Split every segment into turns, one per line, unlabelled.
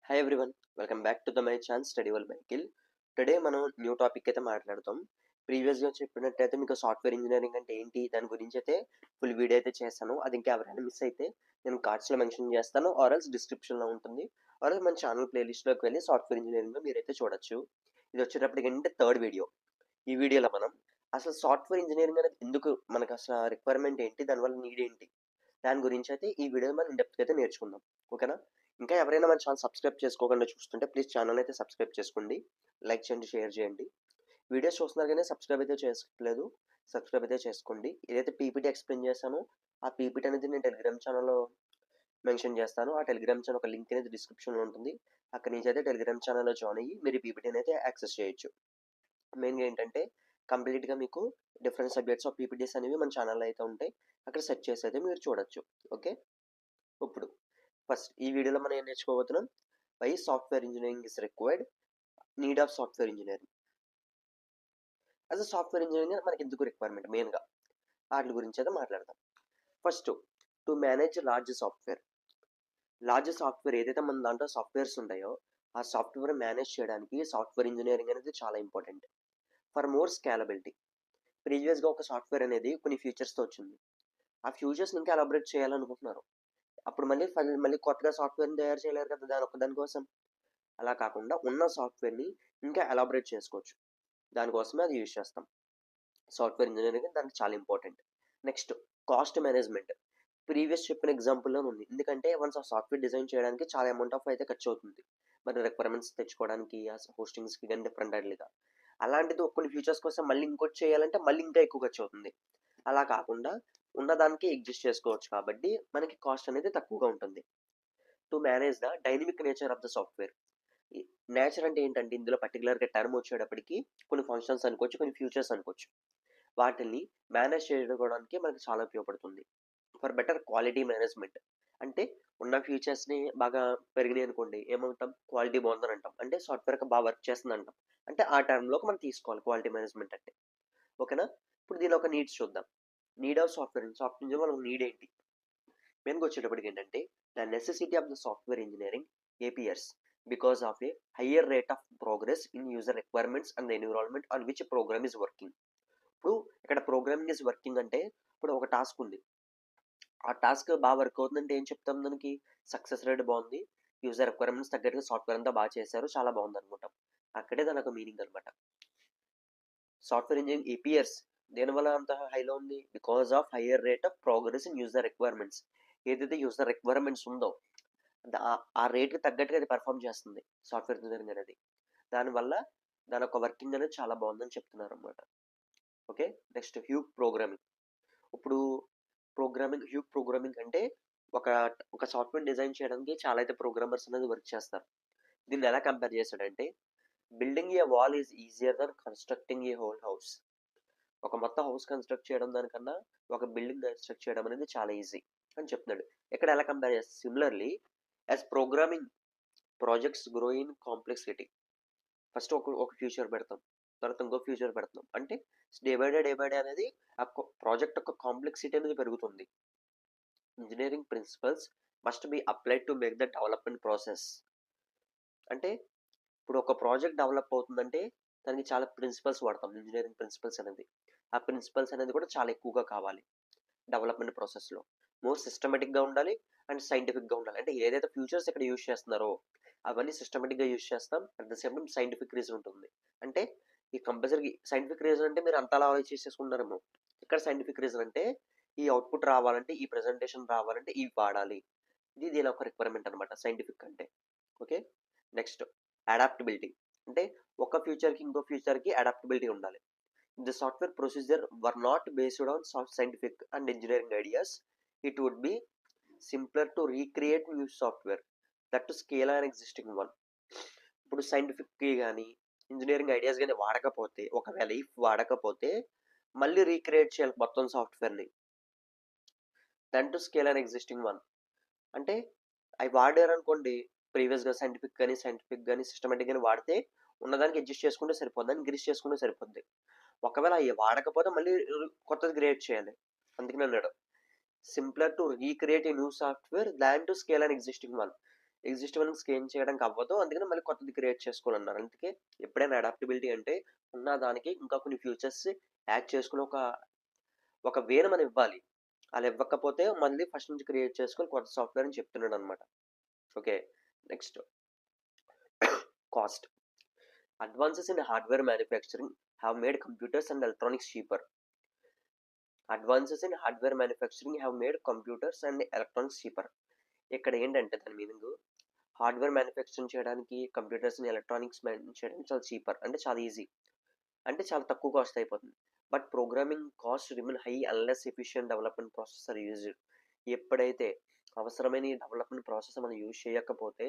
Hi everyone, welcome back to my channel study world vehicle. Today మనం new topic అయితే మాట్లాడతాం. ప్రీవియస్గా చెప్పినట్టయితే మీకు సాఫ్ట్వేర్ ఇంజనీరింగ్ అంటే ఏంటి దాని గురించి అయితే ఫుల్ వీడియో అయితే చేస్తాను. అది ఇంకా ఎవరైనా మిస్ అయితే నేను కార్డ్స్లో మెన్షన్ చేస్తాను, ఆర్ఎల్స్ డిస్క్రిప్షన్లో ఉంటుంది. ఆర్ఎల్స్ మన ఛానల్ ప్లేలిస్ట్లోకి వెళ్ళి సాఫ్ట్వేర్ ఇంజనీరింగ్లో మీరైతే చూడొచ్చు. ఇది వచ్చేటప్పటికి ఏంటంటే థర్డ్ వీడియో. ఈ వీడియోలో మనం అసలు సాఫ్ట్వేర్ ఇంజనీరింగ్ అనేది ఎందుకు మనకు అసలు రిక్వైర్మెంట్ ఏంటి, దానివల్ల నీడ్ ఏంటి, దాని గురించి అయితే ఈ వీడియోలో మనం డెప్త్ అయితే నేర్చుకుందాం. ఓకేనా? ఇంకా ఎవరైనా మన ఛానల్ సబ్స్క్రైబ్ చేసుకోకుండా చూస్తుంటే ప్లీజ్ ఛానల్ అయితే సబ్స్క్రైబ్ చేసుకోండి, లైక్ చేయండి, షేర్ చేయండి. వీడియోస్ చూస్తున్నారు కానీ సబ్స్క్రైబ్ అయితే చేసుకోలేదు, సబ్స్క్రైబ్ అయితే చేసుకోండి. ఏదైతే పీపీటీ ఎక్స్ప్లెయిన్ చేశానో ఆ పీపీటీ అనేది నేను టెలిగ్రామ్ ఛానల్లో మెన్షన్ చేస్తాను. ఆ టెలిగ్రామ్ ఛానల్ ఒక లింక్ అనేది డిస్క్రిప్షన్లో ఉంటుంది. అక్కడి నుంచి అయితే టెలిగ్రామ్ ఛానల్లో జాయిన్ అయ్యి మీరు ఈ పీపీటీని అయితే యాక్సెస్ చేయొచ్చు. మెయిన్గా ఏంటంటే కంప్లీట్గా మీకు డిఫరెంట్ సబ్జెక్ట్స్ ఆఫ్ పీపీటీస్ అనేవి మన ఛానల్లో అయితే ఉంటాయి. అక్కడ సెర్చ్ చేసి అయితే మీరు చూడొచ్చు. ఓకే, ఇప్పుడు ఫస్ట్ ఈ వీడియోలో మనం ఏం నేర్చుకోబోతున్నాం, why software engineering is required, need of software engineering. As a software engineering మనకి ఎందుకు రిక్వైర్మెంట్ మెయిన్గా వాటి గురించి అయితే మాట్లాడతాం. First, to manage large software ఏదైతే మన దాంట్లో సాఫ్ట్వేర్స్ ఉంటాయో ఆ సాఫ్ట్వేర్ మేనేజ్ చేయడానికి సాఫ్ట్వేర్ ఇంజనీరింగ్ అనేది చాలా ఇంపార్టెంట్. ఫర్ మోర్ స్కేలబిలిటీ, ప్రీవియస్గా ఒక సాఫ్ట్వేర్ అనేది కొన్ని ఫీచర్స్తో వచ్చింది. ఆ ఫ్యూచర్స్ని ఇంకా ఎలాబరేట్ చేయాలనుకుంటున్నారు. అప్పుడు మళ్ళీ కొత్తగా సాఫ్ట్వేర్ని తయారు చేయలేరు కదా దానికోసం. అలా కాకుండా ఉన్న సాఫ్ట్వేర్ని ఇంకా ఎలాబరేట్ చేసుకోవచ్చు. దానికోసమే అది యూజ్ చేస్తాం. సాఫ్ట్వేర్ ఇంజనీరింగ్ దానికి చాలా important. Next, cost management. Previous చెప్పిన ఎగ్జాంపుల్లో ఉంది. ఎందుకంటే వన్స్ ఆ సాఫ్ట్వేర్ డిజైన్ చేయడానికి చాలా అమౌంట్ ఆఫ్ అయితే ఖర్చు అవుతుంది. మరి రిక్వైర్మెంట్స్ తెచ్చుకోవడానికి హోస్టింగ్స్కి కానీ డిఫరెంట్ అట్లుగా. అలాంటిది కొన్ని ఫీచర్స్ కోసం మళ్ళీ ఇంకోటి చేయాలంటే మళ్ళీ ఇంకా ఎక్కువ ఖర్చు అవుతుంది. అలా కాకుండా ఉన్నదానికి ఎగ్జిస్ట్ చేసుకోవచ్చు కాబట్టి మనకి కాస్ట్ అనేది తక్కువగా ఉంటుంది. To manage the dynamic nature of the software. Nature అంటే ఏంటంటే ఇందులో పర్టికులర్గా టర్మ్ వచ్చేటప్పటికి కొన్ని ఫంక్షన్స్ అనుకోవచ్చు, కొన్ని ఫ్యూచర్స్ అనుకోవచ్చు. వాటిని మేనేజ్ చేసుకోవడానికి మనకి చాలా ఉపయోగపడుతుంది. ఫర్ బెటర్ క్వాలిటీ మేనేజ్మెంట్ అంటే ఉన్న ఫీచర్స్ని బాగా పెరిగినాయి అనుకోండి, ఏమంటాం, క్వాలిటీ బాగుందని అంటాం. అంటే సాఫ్ట్వేర్ బాగా వర్క్ చేస్తుంది అంటాం. అంటే ఆ టర్మ్లోకి మనం తీసుకోవాలి క్వాలిటీ మేనేజ్మెంట్ అంటే. ఓకేనా? ఇప్పుడు దీని ఒక నీడ్స్ చూద్దాం. నీడ్ ఆఫ్ సాఫ్ట్వేర్ మనం నీడ్ ఏంటి మెయిన్గా వచ్చేటప్పటికి ఏంటంటే the necessity of the software engineering ఏపీఎస్ because of a higher rate of progress in user requirements and the environment on which program is working. ఇప్పుడు ఇక్కడ ప్రోగ్రామింగ్ ఈజ్ వర్కింగ్ అంటే ఇప్పుడు ఒక టాస్క్ ఉంది. ఆ టాస్క్ బాగా వర్క్ అవుతుందంటే ఏం చెప్తాం, దానికి సక్సెస్ రేట్ బాగుంది, యూజర్ రిక్వైర్మెంట్స్ తగ్గట్టుగా సాఫ్ట్వేర్ అంతా బాగా చేశారు, చాలా బాగుంది అనుకుంటాం. అక్కడే దాని ఒక మీనింగ్ అనమాట. సాఫ్ట్వేర్ ఇంజనీరింగ్ ఏపీఎస్ దేనివల్ల అంత హైలో ఉంది, because of higher rate of progress in user requirements. ఏదైతే యూజర్ రిక్వైర్మెంట్స్ ఉందో ఆ రేట్కి తగ్గట్టుగా అది పర్ఫామ్ చేస్తుంది సాఫ్ట్వేర్ ఇంజనీరింగ్ అనేది. దానివల్ల దాని ఒక వర్కింగ్ అనేది చాలా బాగుందని చెప్తున్నారు అనమాట. Okay, next huge programming. ఇప్పుడు హ్యూగ్ ప్రోగ్రామింగ్ అంటే ఒక ఒక సాఫ్ట్వేర్ డిజైన్ చేయడానికి చాలా అయితే ప్రోగ్రామర్స్ అనేది వర్క్ చేస్తారు. దీన్ని ఎలా కంపేర్ చేశాడంటే building a wall is easier than constructing a whole house. ఒక మొత్తం హౌస్ కన్స్ట్రక్ట్ చేయడం దానికన్నా ఒక బిల్డింగ్ కన్స్ట్రక్ట్ చేయడం అనేది చాలా ఈజీ అని చెప్తున్నాడు. ఇక్కడ ఎలా కంపేర్ చేస్తే similarly as programming projects grow in complexity. First ఒక ఫ్యూచర్ పెడతాం, తర్వాత ఇంకో ఫ్యూచర్ పెడతాం. అంటే డే బై డే అనేది ఆ ప్రాజెక్ట్ యొక్క కాంప్లెక్సిటీ అనేది పెరుగుతుంది. Engineering principles must be applied to make the development process. అంటే ఇప్పుడు ఒక ప్రాజెక్ట్ డెవలప్ అవుతుందంటే దానికి చాలా ప్రిన్సిపల్స్ వాడతాం, ఇంజనీరింగ్ ప్రిన్సిపల్స్ అనేది. ఆ ప్రిన్సిపల్స్ అనేది కూడా చాలా ఎక్కువగా కావాలి డెవలప్మెంట్ ప్రాసెస్లో. మోర్ సిస్టమేటిక్గా ఉండాలి అండ్ సైంటిఫిక్గా ఉండాలి. అంటే ఏదైతే ఫ్యూచర్స్ ఇక్కడ యూజ్ చేస్తున్నారో అవన్నీ సిస్టమేటిక్గా యూజ్ చేస్తాం, at the same time scientific reason ఉంటుంది. అంటే ఈ కంపల్సరీ సైంటిఫిక్ రీజన్ అంటే మీరు అంతలా ఆలోచించేసుకుంటారేమో. ఇక్కడ సైంటిఫిక్ రీజన్ అంటే ఈ అవుట్పుట్ రావాలంటే, ఈ ప్రెజెంటేషన్ రావాలంటే ఇవి వాడాలి. ఇది దీని ఒక రిక్వైర్మెంట్ అనమాట సైంటిఫిక్ అంటే. Okay, next adaptability. అంటే ఒక ఫ్యూచర్కి ఇంకో ఫ్యూచర్కి అడాప్టబిలిటీ ఉండాలి. The software procedure were not based on scientific and engineering ideas, it would be simpler to recreate new software that to scale an existing one. ఇప్పుడు సైంటిఫిక్కి కానీ engineering ideas కానీ వాడకపోతే, ఒకవేళ if వాడకపోతే మళ్ళీ రీక్రియేట్ చేయాలి మొత్తం సాఫ్ట్వేర్ని, then to scale an existing one. అంటే అవి వాడారు అనుకోండి, ప్రీవియస్గా సైంటిఫిక్ కానీ సిస్టమేటిక్ కానీ వాడితే ఉన్నదానికి అడ్జస్ట్ చేసుకుంటే సరిపోద్ది, దాన్ని గ్రీస్ చేసుకుంటే సరిపోద్ది. ఒకవేళ అవి వాడకపోతే మళ్ళీ కొత్తది క్రియేట్ చేయాలి. అందుకని అన్నాడు simpler to recreate a new software than to scale an existing one. Exist వన్‌కి స్కేల్ చేయడానికి అవ్వదు. అందుకని మళ్ళీ కొత్తది క్రియేట్ చేసుకోవాలన్నారు. అందుకే ఎప్పుడైనా అడాప్టబిలిటీ అంటే ఉన్న దానికి ఇంకా కొన్ని ఫీచర్స్ యాడ్ చేసుకొని ఒక వేను మనం ఇవ్వాలి. అలా ఇవ్వకపోతే మళ్ళీ ఫస్ట్ నుంచి క్రియేట్ చేసుకొని కొత్త సాఫ్ట్‌వేర్ అని చెప్తున్నాడనమాట. Okay. Next cost. Advances in hardware manufacturing have made computers and electronics cheaper. Advances in hardware manufacturing have made computers and electronics cheaper. ఇక్కడ ఏంటంటే దాని మీనింగు హార్డ్‌వేర్ మ్యానుఫ్యాక్చరింగ్ చేయడానికి కంప్యూటర్స్‌ని, ఎలక్ట్రానిక్స్ చేయడానికి చాలా చీపర్ అంటే చాలా ఈజీ. అంటే చాలా తక్కువ కాస్ట్ అయిపోతుంది. But programming cost remain high unless efficient development process are used. ఎప్పుడైతే అవసరమైన ఈ డెవలప్‌మెంట్ ప్రాసెస్ మనం యూజ్ చేయకపోతే,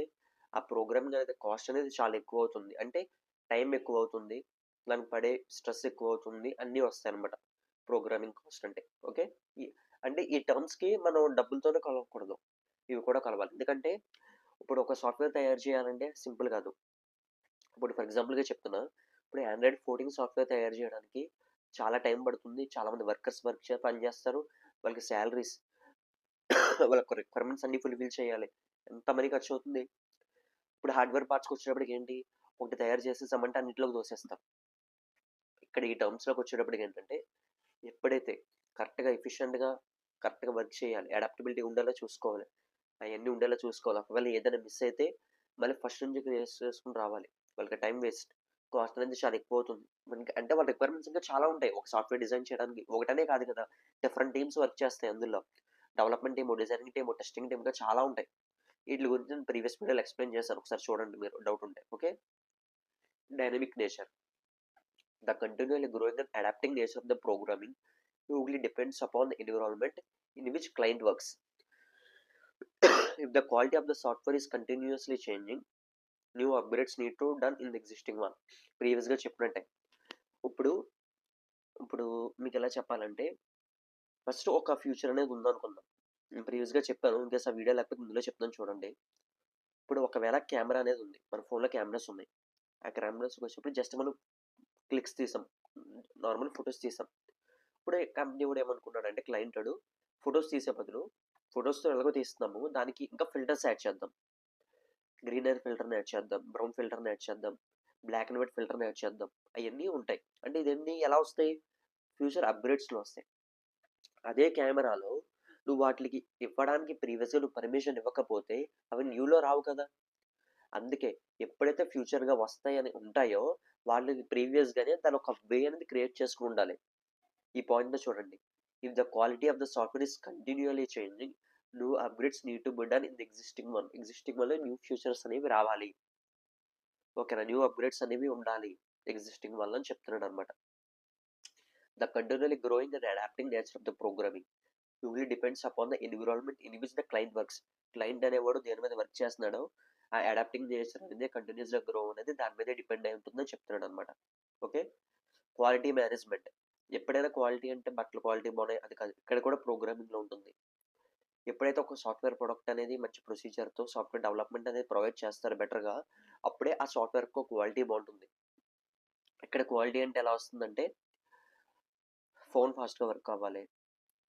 ఆ ప్రోగ్రామింగ్ అనేది కాస్ట్ అనేది చాలా ఎక్కువవుతుంది. అంటే టైం ఎక్కువవుతుంది. దానికి పడే స్ట్రెస్ ఎక్కువవుతుంది. అన్నీ వస్తాయన్నమాట. ప్రోగ్రామింగ్ కాస్ట్ అంటే. ఓకే. ఈ అంటే ఈ టర్మ్స్‌కి మనం డబ్బులతోనే కలవకూడదు. ఇవి కూడా కలవాలి. ఎందుకంటే ఇప్పుడు ఒక సాఫ్ట్‌వేర్ తయారు చేయాలంటే సింపుల్ కాదు. ఇప్పుడు ఫర్ ఎగ్జాంపుల్‌గా చెప్తున్నా. ఇప్పుడు ఆండ్రాయిడ్ 14 సాఫ్ట్‌వేర్ తయారు చేయడానికి చాలా టైం పడుతుంది. చాలామంది వర్కర్స్ పని చేస్తారు. వాళ్ళకి సాలరీస్ వాళ్ళ రిక్వైర్మెంట్స్ అన్నీ ఫుల్‌ఫిల్ చేయాలి. ఎంత మనీ ఖర్చవుతుంది. ఇప్పుడు హార్డ్‌వేర్ పార్ట్స్‌కొచ్చేటప్పటికి ఏంటి, ఒకటి తయారు చేసేసామంటే అన్నిట్లోకి దోసేస్తాం. ఇక్కడ ఈ టర్మ్స్‌లోకి వచ్చేటప్పటికి ఏంటంటే, ఎప్పుడైతే కరెక్ట్‌గా వర్క్ చేయాలి. అడాప్టబిలిటీ ఉండేలా చూసుకోవాలి. అయన్నీ ఉండేలా చూసుకోవాలి. ఒకవేళ ఏదైనా మిస్ అయితే మళ్ళీ ఫస్ట్ నుంచి క్రియేట్ చేసుకొని రావాలి. వాళ్ళకి టైం వేస్ట్. కాస్ట్ అనేది చాలా ఎక్కువవుతుంది. మనకి అంటే వాళ్ళ రిక్వైర్మెంట్స్ ఇంకా చాలా ఉంటాయి. ఒక సాఫ్ట్‌వేర్ డిజైన్ చేయడానికి. ఒకటనే కాదు కదా! డిఫరెంట్ టీమ్స్ వర్క్ చేస్తాయి అందులో. Development team, designing team, testing team ఇంకా చాలా ఉంటాయి. ఈట్లి గురించి నేను ప్రీవియస్ వీడియోలో ఎక్స్‌ప్లెయిన్ చేశాను. ఒకసారి చూడండి మీరు డౌట్ ఉంటే. Okay. Dynamic nature. The continually growing and adapting nature of the programming usually depends upon the environment in which client works. If the quality of the software is continuously changing, new upgrades need to done in the existing one. ప్రీవియస్‌గా చెప్పినట్టే. ఇప్పుడు ఇప్పుడు మీకెలా చెప్పాలంటే, first ఒక future అనేది ఉందనుకుందాం. నేను ప్రీవియస్‌గా చెప్పాను. ఇన్‌కేస్ ఆ వీడియో లేకపోతే ఇందులో చెప్తాను చూడండి. ఇప్పుడు ఒకవేళ కెమెరా అనేది ఉంది. మన ఫోన్‌లో కెమెరాస్ ఉన్నాయి. ఆ కెమెరాస్‌కొచ్చినప్పుడు జస్ట్ మనం క్లిక్స్ తీసాం. నార్మల్ ఫోటోస్ తీసాం. ఇప్పుడే కంపెనీ వాడు ఏమనుకున్నాడంటే క్లయింటోడు ఫోటోస్ తీసే బదులు ఫోటోస్‌తో ఎలాగో తీస్తున్నాము. దానికి ఇంకా ఫిల్టర్స్ యాడ్ చేద్దాం. గ్రీనరీ ఫిల్టర్‌ని యాడ్ చేద్దాం. బ్రౌన్ ఫిల్టర్‌ని యాడ్ చేద్దాం. బ్లాక్ అండ్ వైట్ ఫిల్టర్‌ని యాడ్ చేద్దాం. అయన్నీ ఉంటాయి. అంటే ఇదన్నీ ఎలా వస్తాయి? ఫ్యూచర్ అప్‌గ్రేడ్స్‌లో వస్తాయి. అదే కెమెరాలో నువ్వు వాటిలికి ఇవ్వడానికి ప్రీవియస్‌గా నువ్వు పర్మిషన్ ఇవ్వకపోతే అవి న్యూలో రావు కదా! అందుకే ఎప్పుడైతే ఫ్యూచర్‌గా వస్తాయని ఉంటాయో వాళ్ళకి ప్రీవియస్‌గానే దానొక వే అనేది క్రియేట్ చేసుకొనుండాలి. ఈ పాయింట్‌ని చూడండి. If the quality of the software is continually changing, new upgrades need to be done in the existing one. Existing వన్‌లో న్యూ ఫీచర్స్ అనేవి రావాలి. ఓకేనా? న్యూ అప్‌గ్రేడ్స్ అనేవి ఉండాలి. ఎగ్జిస్టింగ్ వన్‌లో అని చెప్తున్నాడనమాట. The continuously growing and adapting nature of the programming usually depends upon the environment in which the client works. Client అనేవాడు దేని మీద వర్క్ చేస్తున్నాడో, ఆ అడాప్టింగ్ నేచర్ అనేది కంటిన్యూయస్‌గా గ్రో అనేది దాని మీదే డిపెండ్ అయి ఉంటుందని చెప్తున్నాడనమాట. ఓకే. Quality management. ఎప్పుడైనా క్వాలిటీ అంటే బట్టల క్వాలిటీ బాగున్నాయి అది కాదు. ఇక్కడ కూడా ప్రోగ్రామింగ్‌లో ఉంటుంది. ఎప్పుడైతే ఒక సాఫ్ట్‌వేర్ ప్రొడక్ట్ అనేది మంచి ప్రొసీజర్‌తో సాఫ్ట్‌వేర్ డెవలప్‌మెంట్ అనేది ప్రొవైడ్ చేస్తారో బెటర్‌గా, అప్పుడే ఆ సాఫ్ట్‌వేర్‌కి క్వాలిటీ బావుంటుంది. ఇక్కడ క్వాలిటీ అంటే ఎలా వస్తుందంటే, ఫోన్ ఫాస్ట్‌గా వర్క్ అవ్వాలి.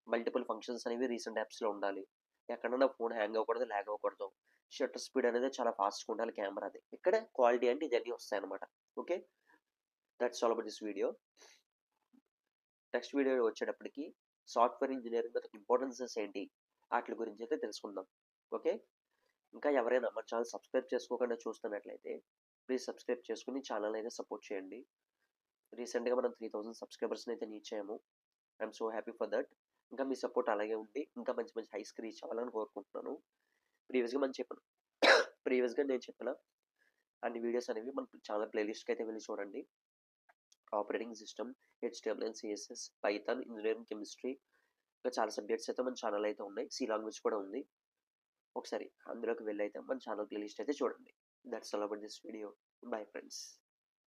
మల్టిపుల్ ఫంక్షన్స్ అనేవి రీసెంట్ యాప్స్‌లో ఉండాలి. ఎక్కడన్నా ఫోన్ హ్యాంగ్ అవ్వకూడదు, ల్యాగ్ అవ్వకూడదు. షట్టర్ స్పీడ్ అనేది చాలా ఫాస్ట్‌గా ఉండాలి కెమెరాది. ఇక్కడ క్వాలిటీ అంటే ఇవన్నీ వస్తాయన్నమాట. Okay. That's all about this video. Next video వచ్చేటప్పటికి సాఫ్ట్‌వేర్ ఇంజినీరింగ్ యొక్క ఇంపార్టెన్సెస్ ఏంటి? ఆటిల గురించి అయితే తెలుసుకుందాం. ఓకే. ఇంకా ఎవరైనా మన ఛానల్ సబ్స్క్రైబ్ చేసుకోకుండా చూస్తున్నట్లయితే ప్లీజ్ సబ్స్క్రైబ్ చేసుకొని ఛానల్ అయితే సపోర్ట్ చేయండి. రీసెంట్‌గా మనం 3000 సబ్స్క్రైబర్స్‌ని అయితే రీచ్ అయ్యాము. I'm so happy for that. ఇంకా మీ సపోర్ట్ అలాగే ఉండి ఇంకా మంచి మంచి హైస్‌కి రీచ్ అవ్వాలని కోరుకుంటున్నాను. ప్రీవియస్‌గా మనం చెప్పాను. ప్రీవియస్‌గా నేను చెప్పిన అన్ని వీడియోస్ అనేవి మన ఛానల్ ప్లేలిస్ట్‌కి అయితే వెళ్లి చూడండి. Operating system, HTML and CSS, Python, engineering chemistry ఇంకా చాలా సబ్జెక్ట్స్ అయితే మన ఛానల్ అయితే ఉన్నాయి. సి లాంగ్వేజ్ కూడా ఉంది. ఒకసారి అందులోకి వెళ్ళైతే మన ఛానల్ ప్లేలిస్ట్ అయితే చూడండి. That's all about this video. Bye friends.